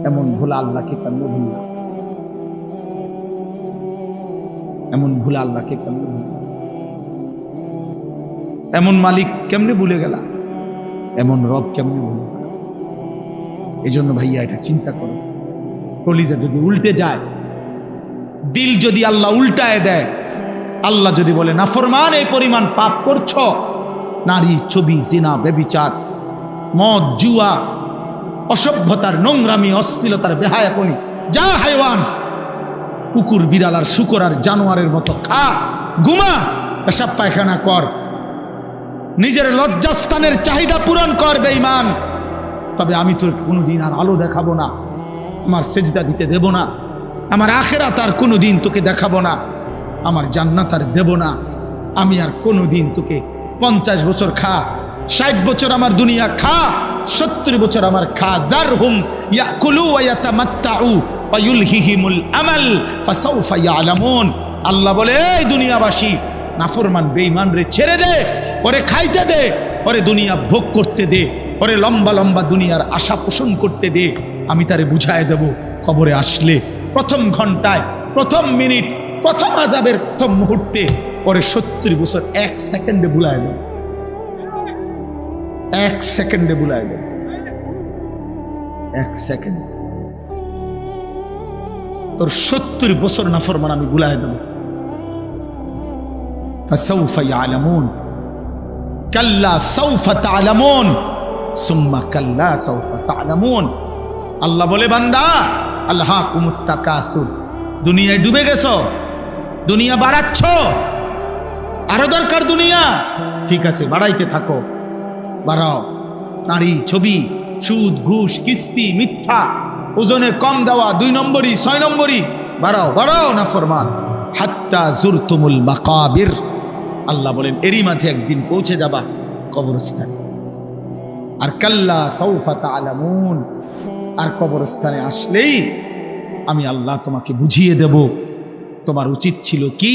এমন ভোলা আল্লাহকে কেমনে ভুললাম? এমন ভোলা আল্লাহকে কেমনে ভুললাম? এমন মালিক কেমনে ভুলে গেলা? এমন রব কেমনে ভুলে গেলা? এই জন্য ভাইয়া এটা চিন্তা করো, কলিজা যদি উল্টে যায়, দিল যদি আল্লাহ উল্টায় দেয়, আল্লাহ যদি বলে নাফরমান এই পরিমাণ পাপ করছো, নারী, ছবি, জিনা, ব্যভিচার, মদ, জুয়া, অসভ্যতার, নোংরামি, অশ্লীলতার, বেহায়াপনি, যা হাইওয়ান, কুকুর, বিড়াল আর শুকর আর জানোয়ারের মতো খা, ঘুমা, পেশাব পায়খানা কর, নিজের লজ্জাস্থানের চাহিদা পূরণ কর বেঈমান, তবে আমি তোর কোনোদিন আর আলো দেখাবো না, আমার সেজদা দিতে দেব না, আমার আখিরাত আর কোনোদিন তোকে দেখাবো না, আমার জান্নাত আর দেব না, আমি আর কোনোদিন তোকে 50 বছর খা, 60 বছর আমার দুনিয়া খা, 70 বছর আমার খা, দারহুম ইয়াকুলু ওয়া ইয়াতামাত্তাউ ওয়া ইউলহিহিমুল আমাল ফাসাউফা ইয়ালামুন। আল্লাহ বলে, এই দুনিয়াবাসী, নাফরমান বেঈমান রে ছেড়ে দে, ওরে খাইতে দে, ওরে দুনিয়া ভোগ করতে দে, ওরে লম্বা লম্বা দুনিয়ার আশা পোষণ করতে দে, আমি তারে বুঝায় দেব কবরে আসলে প্রথম ঘন্টায়, প্রথম মিনিট, প্রথম আযাবের প্রথম মুহূর্তে ওরে 70 বছর 1 সেকেন্ডে ভুলায় দেব, 1 সেকেন্ডে ভুলায় দেব, 1 সেকেন্ড তোর 70 বছর নাফরমান আমি ভুলায় দেব। ফাসাউফা ইয়ালামুন কাল্লা সাউফা তা'লামুন সুম্মা কাল্লা সাউফা তা'লামুন। আল্লাহ বলে, বান্দা, আলহাকুমুত তাকাসুর, দুনিয়ায় ডুবে গেছো, দুনিয়া বাড়াচ্ছ, আরো দরকার দুনিয়া, ঠিক আছে বাড়াইতে থাকো, বাড়াও, নারী, ছবি, সুদ, ঘুষ, কিস্তি, মিথ্যা, ওজনে কম দেওয়া, 2 নম্বরই, 6 নম্বরই, বাড়াও বাড়াও নাফরমান, হাত্তা জুরতুমুল মাকাবির। আল্লাহ বলেন, এরই মাঝে একদিন পৌঁছে যাবা কবরস্থানে। আর কাল্লা সাউফা তা'লামুন, আর কবরস্থানে আসলেই আমি আল্লাহ তোমাকে বুঝিয়ে দেব তোমার উচিত ছিল কি,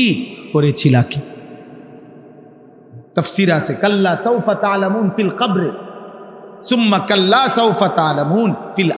করেছিলা কি। তাফসীর আছে, কাল্লা সাউফা তা'লামুন ফিল কবর সুম্মা কাল্লা সাউফা তা'লামুন ফিল